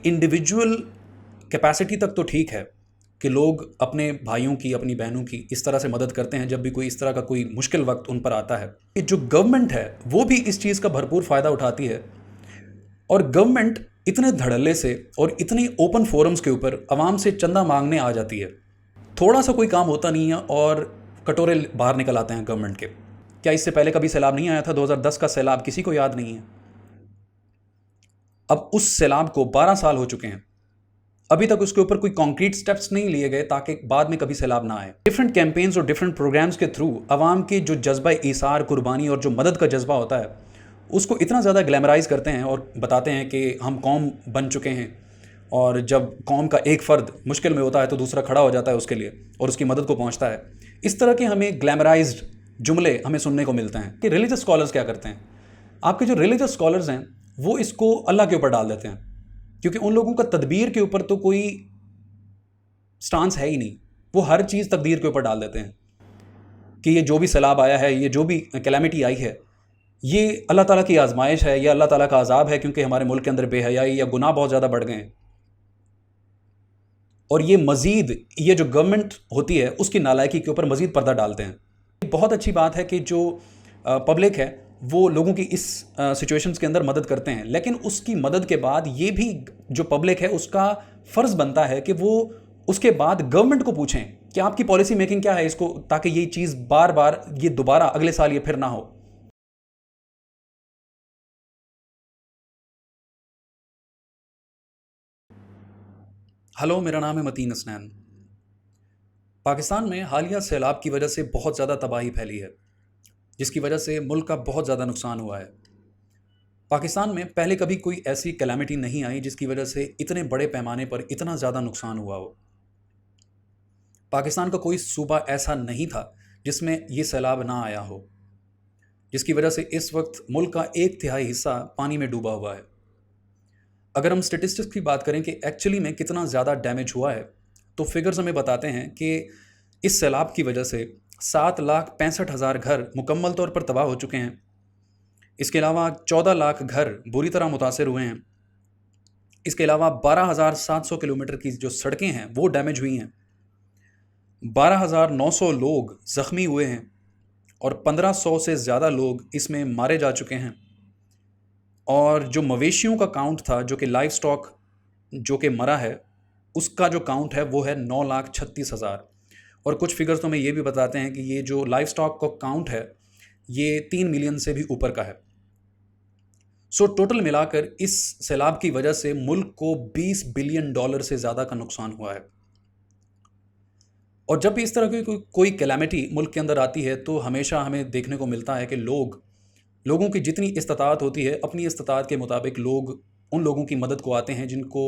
Individual capacity तक तो ठीक है कि लोग अपने भाइयों की, अपनी बहनों की इस तरह से मदद करते हैं जब भी कोई इस तरह का कोई मुश्किल वक्त उन पर आता है। कि जो गवर्नमेंट है वो भी इस चीज़ का भरपूर फ़ायदा उठाती है, और गवर्नमेंट इतने धड़ल्ले से और इतने ओपन फोरम्स के ऊपर आवाम से चंदा मांगने आ जाती है। थोड़ा सा कोई काम होता नहीं है और कटोरे बाहर निकल आते हैं गवर्नमेंट के। क्या इससे पहले कभी सैलाब नहीं आया था? 2010 का सैलाब किसी को याद नहीं है? अब उस सैलाब को 12 साल हो चुके हैं, अभी तक उसके ऊपर कोई कॉन्क्रीट स्टेप्स नहीं लिए गए ताकि बाद में कभी सैलाब ना आए। डिफरेंट कैंपेन्स और डिफरेंट प्रोग्राम्स के थ्रू आवाम के जो जज्बा ईसार, कुर्बानी और जो मदद का जज्बा होता है उसको इतना ज़्यादा ग्लैमराइज करते हैं और बताते हैं कि हम कौम बन चुके हैं, और जब कौम का एक फ़र्द मुश्किल में होता है तो दूसरा खड़ा हो जाता है उसके लिए और उसकी मदद को पहुंचता है। इस तरह के हमें ग्लैमराइज्ड जुमले हमें सुनने को मिलते हैं। कि रिलीजियस स्कॉलर्स क्या करते हैं, आपके जो रिलीजियस स्कॉलर्स हैं वो इसको अल्लाह के ऊपर डाल देते हैं, क्योंकि उन लोगों का तदबीर के ऊपर तो कोई स्टांस है ही नहीं। वो हर चीज़ तकदीर के ऊपर डाल देते हैं कि ये जो भी सैलाब आया है, ये जो भी कैलेमिटी आई है, ये अल्लाह ताला की आजमाइश है, या अल्लाह ताला का अजाब है, क्योंकि हमारे मुल्क के अंदर बेहयाई या गुनाह बहुत ज़्यादा बढ़ गए हैं। और ये मज़ीद, ये जो गवर्नमेंट होती है उसकी नालायकी के ऊपर मज़ीद पर्दा डालते हैं। बहुत अच्छी बात है कि जो पब्लिक है वो लोगों की इस सिचुएशंस के अंदर मदद करते हैं, लेकिन उसकी मदद के बाद ये भी जो पब्लिक है उसका फ़र्ज़ बनता है कि वो उसके बाद गवर्नमेंट को पूछें कि आपकी पॉलिसी मेकिंग क्या है इसको, ताकि ये चीज़ बार बार, ये दोबारा अगले साल ये फिर ना हो। हेलो, मेरा नाम है मतीन हसनैन। पाकिस्तान में हालिया सैलाब की वजह से बहुत ज़्यादा तबाही फैली है, जिसकी वजह से मुल्क का बहुत ज़्यादा नुकसान हुआ है। पाकिस्तान में पहले कभी कोई ऐसी कैलामिटी नहीं आई जिसकी वजह से इतने बड़े पैमाने पर इतना ज़्यादा नुकसान हुआ हो। पाकिस्तान का कोई सूबा ऐसा नहीं था जिसमें ये सैलाब ना आया हो, जिसकी वजह से इस वक्त मुल्क का 1/3 हिस्सा पानी में डूबा हुआ है। अगर हम स्टेटिस्टिक्स की बात करें कि एक्चुअली में कितना ज़्यादा डैमेज हुआ है, तो फिगर्स हमें बताते हैं कि इस सैलाब की वजह से 7,65,000 घर मुकम्मल तौर पर तबाह हो चुके हैं। इसके अलावा 14 लाख घर बुरी तरह मुतासर हुए हैं। इसके अलावा 12,700 किलोमीटर की जो सड़कें हैं वो डैमेज हुई हैं। 12,900 लोग ज़ख्मी हुए हैं और 1,500 से ज़्यादा लोग इसमें मारे जा चुके हैं। और जो मवेशियों का काउंट था, जो कि लाइव स्टॉक जो कि मरा है, उसका जो काउंट है वो है 9,36,000। और कुछ फिगर्स तो हमें ये भी बताते हैं कि ये जो लाइव स्टॉक का काउंट है ये 3 मिलियन से भी ऊपर का है। सो टोटल मिलाकर इस सैलाब की वजह से मुल्क को $20 बिलियन से ज़्यादा का नुकसान हुआ है। और जब भी इस तरह की कोई कैलामिटी मुल्क के अंदर आती है तो हमेशा हमें देखने को मिलता है कि लोगों की जितनी इस्तात होती है, अपनी इस्तात के मुताबिक लोग उन लोगों की मदद को आते हैं जिनको,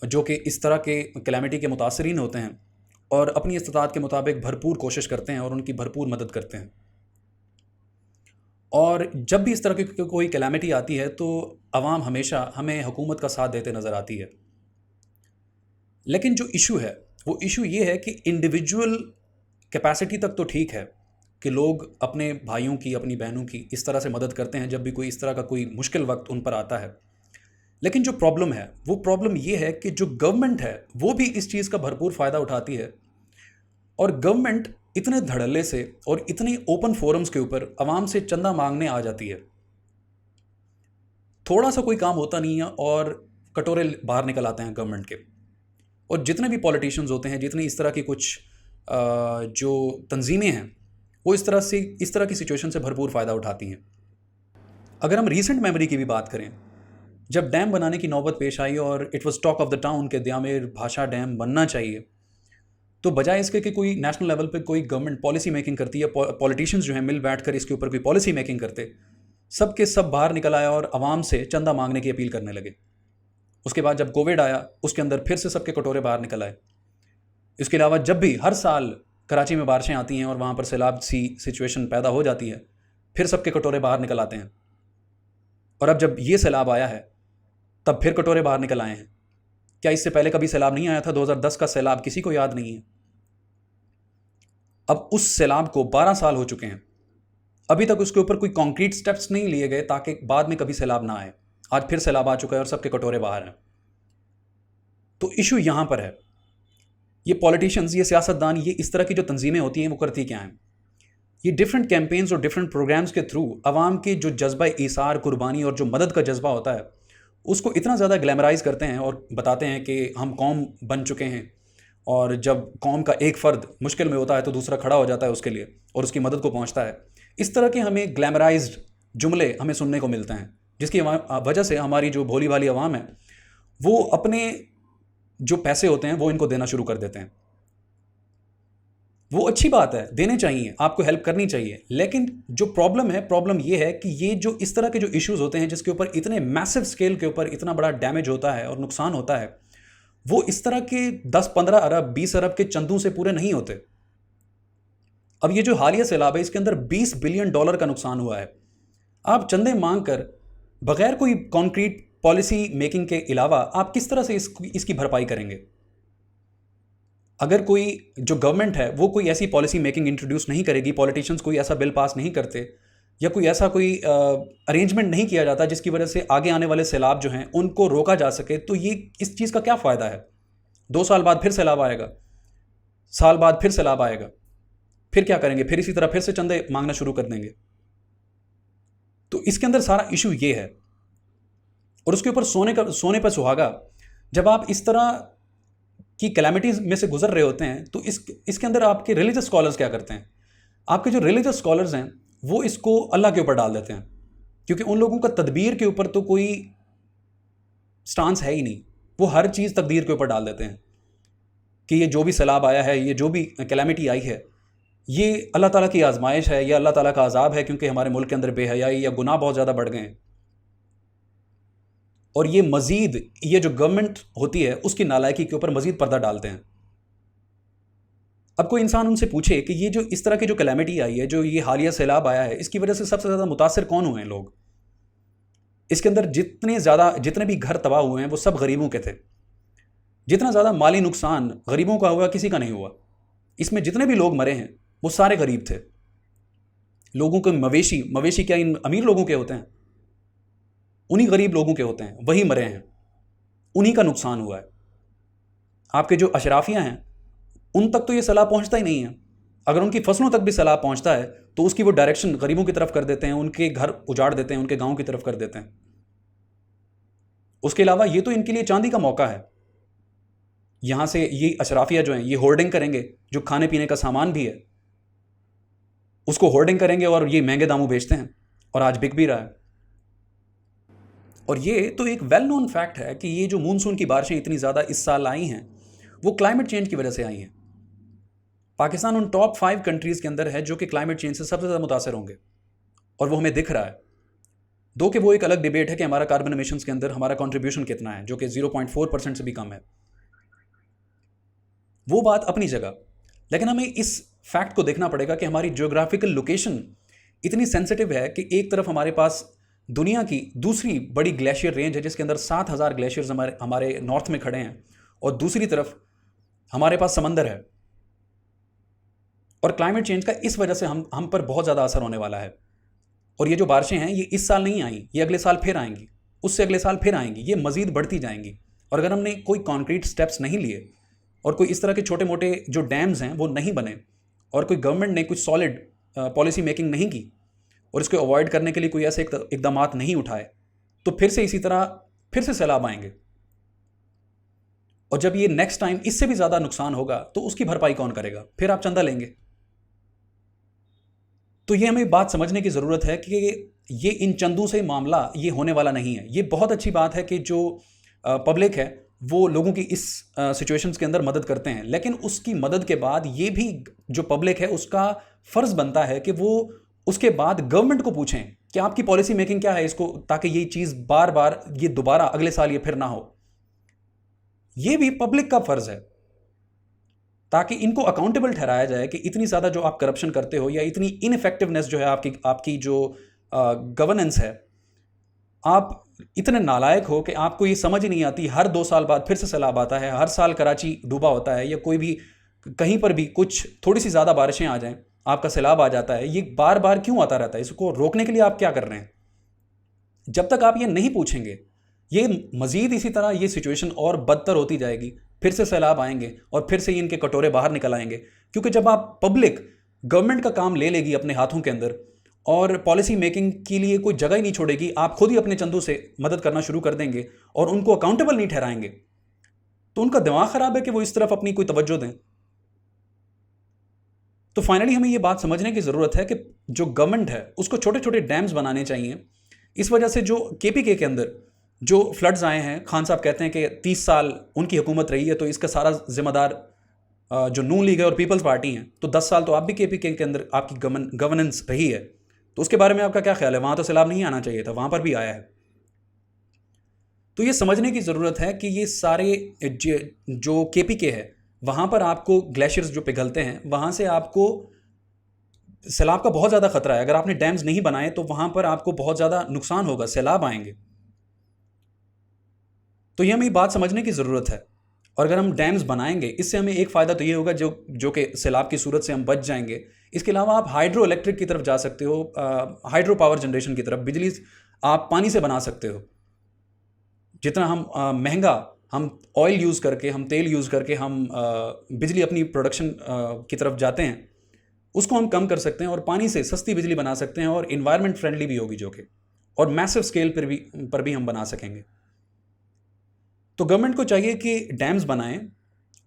जो कि इस तरह के कैलामिटी के मुतासरीन होते हैं, और अपनी इस्तात के मुताबिक भरपूर कोशिश करते हैं और उनकी भरपूर मदद करते हैं। और जब भी इस तरह की कोई कैलामिटी आती है तो आवाम हमेशा हमें हुकूमत का साथ देते नज़र आती है। लेकिन जो इशू है वो इशू ये है कि इंडिविजुअल कैपेसिटी तक तो ठीक है कि लोग अपने भाइयों की, अपनी बहनों की इस तरह से मदद करते हैं जब भी कोई इस तरह का कोई मुश्किल वक्त उन पर आता है। लेकिन जो प्रॉब्लम है वो प्रॉब्लम ये है कि जो गवर्नमेंट है वो भी इस चीज़ का भरपूर फ़ायदा उठाती है, और गवर्नमेंट इतने धड़ल्ले से और इतने ओपन फोरम्स के ऊपर आवाम से चंदा मांगने आ जाती है। थोड़ा सा कोई काम होता नहीं है और कटोरे बाहर निकल आते हैं गवर्नमेंट के। और जितने भी पॉलिटिशियंस होते हैं, जितनी इस तरह की कुछ जो तंजीमें हैं, वो इस तरह की सिचुएशन से भरपूर फ़ायदा उठाती हैं। अगर हम रीसेंट मेमोरी की भी बात करें, जब डैम बनाने की नौबत पेश आई और it was talk of the town के दयामेर भाषा डैम बनना चाहिए, तो बजाय इसके कि कोई नेशनल लेवल पे कोई गवर्नमेंट पॉलिसी मेकिंग करती है, पॉलिटिशियंस जो हैं मिल बैठ कर इसके ऊपर कोई पॉलिसी मेकिंग करते, सब के सब बाहर निकल आया और आवाम से चंदा मांगने की अपील करने लगे। उसके बाद जब कोविड आया उसके अंदर फिर से सबके कटोरे बाहर निकल आए। इसके अलावा जब भी हर साल कराची में बारिशें आती हैं और वहाँ पर सैलाब सी सिचुएशन पैदा हो जाती है, फिर सबके कटोरे बाहर निकल आते हैं। और अब जब ये सैलाब आया है तब फिर कटोरे बाहर निकल आए हैं। क्या इससे पहले कभी सैलाब नहीं आया था? 2010 का सैलाब किसी को याद नहीं है? अब उस सैलाब को 12 साल हो चुके हैं, अभी तक उसके ऊपर कोई कॉन्क्रीट स्टेप्स नहीं लिए गए ताकि बाद में कभी सैलाब ना आए। आज फिर सैलाब आ चुका है और सबके कटोरे बाहर हैं। तो इशू यहाँ पर है। ये पॉलिटिशियंस, ये सियासतदान, ये इस तरह की जो तंजीमें होती हैं वो करती क्या हैं? ये डिफरेंट कैंपेन्स और डिफरेंट प्रोग्राम्स के थ्रू अवाम के जो जज्बा ईसार, कुर्बानी और जो मदद का जज्बा होता है उसको इतना ज़्यादा ग्लैमराइज करते हैं और बताते हैं कि हम कौम बन चुके हैं, और जब कौम का एक फ़र्द मुश्किल में होता है तो दूसरा खड़ा हो जाता है उसके लिए और उसकी मदद को पहुंचता है। इस तरह के हमें ग्लैमराइज्ड जुमले हमें सुनने को मिलते हैं, जिसकी वजह से हमारी जो भोली भाली आवाम है वो अपने जो पैसे होते हैं वो इनको देना शुरू कर देते हैं। वो अच्छी बात है, देने चाहिए, आपको हेल्प करनी चाहिए, लेकिन जो प्रॉब्लम है, प्रॉब्लम ये है कि ये जो इस तरह के जो इश्यूज होते हैं जिसके ऊपर इतने मैसिव स्केल के ऊपर इतना बड़ा डैमेज होता है और नुकसान होता है, वो इस तरह के 10-15 अरब 20 अरब के चंदों से पूरे नहीं होते। अब ये जो हालिया सैलाब है इसके अंदर $20 बिलियन का नुकसान हुआ है। आप चंदे मांग कर बगैर कोई कॉन्क्रीट पॉलिसी मेकिंग के अलावा आप किस तरह से इसकी भरपाई करेंगे? अगर कोई जो गवर्नमेंट है वो कोई ऐसी पॉलिसी मेकिंग इंट्रोड्यूस नहीं करेगी, पॉलिटिशियंस कोई ऐसा बिल पास नहीं करते या कोई ऐसा कोई अरेंजमेंट नहीं किया जाता जिसकी वजह से आगे आने वाले सैलाब जो हैं उनको रोका जा सके, तो ये इस चीज़ का क्या फ़ायदा है? 2 साल बाद फिर सैलाब आएगा, साल बाद फिर सैलाब आएगा, फिर क्या करेंगे? फिर इसी तरह फिर से चंदे मांगना शुरू कर देंगे। तो इसके अंदर सारा इशू ये है। और उसके ऊपर सोने पर सुहागा, जब आप इस तरह की कैलामिटीज में से गुजर रहे होते हैं तो इसके अंदर आपके रिलीजियस स्कॉलर्स क्या करते हैं? आपके जो रिलीजियस स्कॉलर्स हैं वो इसको अल्लाह के ऊपर डाल देते हैं, क्योंकि उन लोगों का तदबीर के ऊपर तो कोई स्टांस है ही नहीं। वो हर चीज़ तकदीर के ऊपर डाल देते हैं कि ये जो भी सैलाब आया है, ये जो भी कैलामिटी आई है, ये अल्लाह ताला की आजमाइश है, ये अल्लाह ताला का अजाब है, क्योंकि हमारे मुल्क के अंदर बेहयाई या गुनाह बहुत ज़्यादा बढ़ गए हैं। और ये मजीद, ये जो गवर्नमेंट होती है उसकी नालायकी के ऊपर मजीद पर्दा डालते हैं। अब कोई इंसान उनसे पूछे कि ये जो इस तरह की जो कैलामिटी आई है, जो ये हालिया सैलाब आया है, इसकी वजह से सबसे ज़्यादा मुतासर कौन हुए हैं लोग? इसके अंदर जितने भी घर तबाह हुए हैं वो सब गरीबों के थे। जितना ज़्यादा माली नुकसान गरीबों का हुआ किसी का नहीं हुआ। इसमें जितने भी लोग मरे हैं वो सारे गरीब थे। लोगों के मवेशी क्या इन अमीर लोगों के होते हैं? उन्हीं गरीब लोगों के होते हैं, वही मरे हैं, उन्हीं का नुकसान हुआ है। आपके जो अशराफियाँ हैं उन तक तो ये सलाह पहुंचता ही नहीं है। अगर उनकी फसलों तक भी सलाह पहुंचता है तो उसकी वो डायरेक्शन गरीबों की तरफ कर देते हैं, उनके घर उजाड़ देते हैं, उनके गांव की तरफ कर देते हैं। उसके अलावा ये तो इनके लिए चांदी का मौका है। यहां से ये अशराफिया जो हैं ये होर्डिंग करेंगे, जो खाने पीने का सामान भी है उसको होर्डिंग करेंगे और ये महंगे दामों बेचते हैं और आज बिक भी रहा है। और ये तो एक वेल नोन फैक्ट है कि ये जो मूनसून की बारिशें इतनी ज़्यादा इस साल आई हैं वो क्लाइमेट चेंज की वजह से आई हैं। पाकिस्तान उन टॉप 5 कंट्रीज़ के अंदर है जो कि क्लाइमेट चेंज से सबसे ज़्यादा मुतासर होंगे, और वो हमें दिख रहा है। दो कि वो एक अलग डिबेट है कि हमारा कार्बन एमिशंस के अंदर हमारा कंट्रीब्यूशन कितना है, जो कि 0.4% से भी कम है। वो बात अपनी जगह, लेकिन हमें इस फैक्ट को देखना पड़ेगा कि हमारी जियोग्राफिकल लोकेशन इतनी सेंसिटिव है कि एक तरफ हमारे पास दुनिया की दूसरी बड़ी ग्लेशियर रेंज है जिसके अंदर 7,000 ग्लेशियर्स हमारे नॉर्थ में खड़े हैं, और दूसरी तरफ हमारे पास समंदर है। और क्लाइमेट चेंज का इस वजह से हम पर बहुत ज़्यादा असर होने वाला है। और ये जो बारिशें हैं ये इस साल नहीं आई, ये अगले साल फिर आएंगी, उससे अगले साल फिर आएंगी, ये मज़ीद बढ़ती जाएंगी। और अगर हमने कोई कॉन्क्रीट स्टेप्स नहीं लिए और कोई इस तरह के छोटे मोटे जो डैम्स हैं वो नहीं बने, और कोई गवर्नमेंट ने कुछ सॉलिड पॉलिसी मेकिंग नहीं की और इसको अवॉइड करने के लिए कोई ऐसे इकदामात नहीं उठाए, तो फिर से इसी तरह फिर से सैलाब आएंगे। और जब ये नेक्स्ट टाइम इससे भी ज़्यादा नुकसान होगा तो उसकी भरपाई कौन करेगा? फिर आप चंदा लेंगे। तो ये हमें बात समझने की ज़रूरत है कि ये इन चंदों से मामला ये होने वाला नहीं है। ये बहुत अच्छी बात है कि जो पब्लिक है वो लोगों की इस सिचुएशंस के अंदर मदद करते हैं, लेकिन उसकी मदद के बाद ये भी जो पब्लिक है उसका फ़र्ज़ बनता है कि वो उसके बाद गवर्नमेंट को पूछें कि आपकी पॉलिसी मेकिंग क्या है इसको, ताकि ये चीज़ बार बार ये दोबारा अगले साल ये फिर ना हो। ये भी पब्लिक का फ़र्ज़ है, ताकि इनको अकाउंटेबल ठहराया जाए कि इतनी ज़्यादा जो आप करप्शन करते हो या इतनी इनफेक्टिवनेस जो है आपकी जो गवर्नेंस है, आप इतने नालायक हो कि आपको ये समझ ही नहीं आती। हर 2 साल बाद फिर से सैलाब आता है, हर साल कराची डूबा होता है, या कोई भी कहीं पर भी कुछ थोड़ी सी ज़्यादा बारिशें आ जाएं आपका सैलाब आ जाता है। ये बार बार क्यों आता रहता है? इसको रोकने के लिए आप क्या कर रहे हैं? जब तक आप ये नहीं पूछेंगे ये मज़ीद इसी तरह ये सिचुएशन और बदतर होती जाएगी, फिर से सैलाब आएंगे और फिर से इनके कटोरे बाहर निकल आएंगे। क्योंकि जब आप पब्लिक गवर्नमेंट का काम ले लेगी अपने हाथों के अंदर और पॉलिसी मेकिंग के लिए कोई जगह ही नहीं छोड़ेगी, आप खुद ही अपने चंदों से मदद करना शुरू कर देंगे और उनको अकाउंटेबल नहीं ठहराएंगे, तो उनका दिमाग ख़राब है कि वो इस तरफ अपनी कोई तवज्जो दें। तो फाइनली हमें ये बात समझने की ज़रूरत है कि जो गवर्नमेंट है उसको छोटे छोटे डैम्स बनाने चाहिए। इस वजह से जो केपीके के अंदर जो फ्लड्स आए हैं, खान साहब कहते हैं कि 30 साल उनकी हुकूमत रही है, तो इसका सारा जिम्मेदार जो नून लीग है और पीपल्स पार्टी हैं, तो 10 साल तो आप भी केपीके के अंदर आपकी गवर्नेंस रही है। तो उसके बारे में आपका क्या ख्याल है? वहाँ तो सैलाब नहीं आना चाहिए था, वहाँ पर भी आया है। तो ये समझने की ज़रूरत है कि ये सारे जो केपीके है वहाँ पर आपको ग्लेशियर्स जो पिघलते हैं, वहाँ से आपको सैलाब का बहुत ज़्यादा खतरा है। अगर आपने डैम्स नहीं बनाए तो वहाँ पर आपको बहुत ज़्यादा नुकसान होगा, सैलाब आएंगे। तो ये हमें बात समझने की ज़रूरत है। और अगर हम डैम्स बनाएंगे, इससे हमें एक फ़ायदा तो ये होगा जो कि सैलाब की सूरत से हम बच जाएंगे। इसके अलावा आप हाइड्रो इलेक्ट्रिक की तरफ जा सकते हो, हाइड्रो पावर जनरेशन की तरफ। बिजली आप पानी से बना सकते हो। जितना हम महंगा हम ऑयल यूज़ करके, हम तेल यूज़ करके हम बिजली अपनी प्रोडक्शन की तरफ जाते हैं, उसको हम कम कर सकते हैं और पानी से सस्ती बिजली बना सकते हैं और इन्वायरमेंट फ्रेंडली भी होगी जो कि, और मैसिव स्केल पर भी हम बना सकेंगे। तो गवर्नमेंट को चाहिए कि डैम्स बनाएं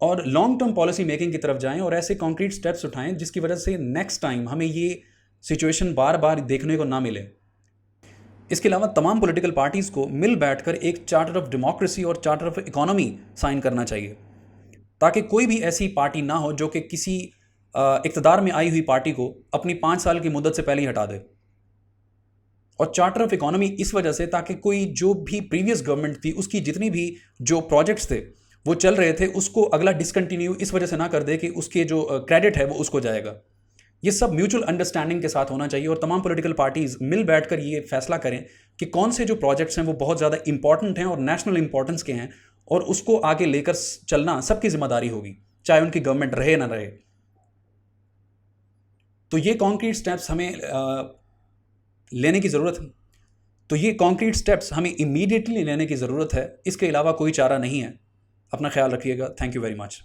और लॉन्ग टर्म पॉलिसी मेकिंग की तरफ जाएं और ऐसे कॉन्क्रीट स्टेप्स उठाएं जिसकी वजह से नेक्स्ट टाइम हमें ये सिचुएशन बार बार देखने को ना मिले। इसके अलावा तमाम पॉलिटिकल पार्टीज़ को मिल बैठकर एक चार्टर ऑफ डेमोक्रेसी और चार्टर ऑफ इकोनॉमी साइन करना चाहिए, ताकि कोई भी ऐसी पार्टी ना हो जो कि किसी इक़्तिदार में आई हुई पार्टी को अपनी 5 साल की मुद्दत से पहले ही हटा दे। और चार्टर ऑफ इकोनॉमी इस वजह से ताकि कोई जो भी प्रीवियस गवर्नमेंट थी उसकी जितनी भी जो प्रोजेक्ट्स थे वो चल रहे थे, उसको अगला डिसकंटिन्यू इस वजह से ना कर दे कि उसके जो क्रेडिट है वो उसको जाएगा। ये सब म्यूचुअल अंडरस्टैंडिंग के साथ होना चाहिए और तमाम पॉलिटिकल पार्टीज़ मिल बैठकर ये फैसला करें कि कौन से जो प्रोजेक्ट्स हैं वो बहुत ज़्यादा इंपॉर्टेंट हैं और नेशनल इंपॉर्टेंस के हैं, और उसको आगे लेकर चलना सबकी जिम्मेदारी होगी, चाहे उनकी गवर्नमेंट रहे ना रहे। तो ये कॉन्क्रीट स्टेप्स हमें लेने की ज़रूरत है। तो ये कॉन्क्रीट स्टेप्स हमें इमीडिएटली लेने की ज़रूरत है, इसके अलावा कोई चारा नहीं है। अपना ख्याल रखिएगा। Thank you very much.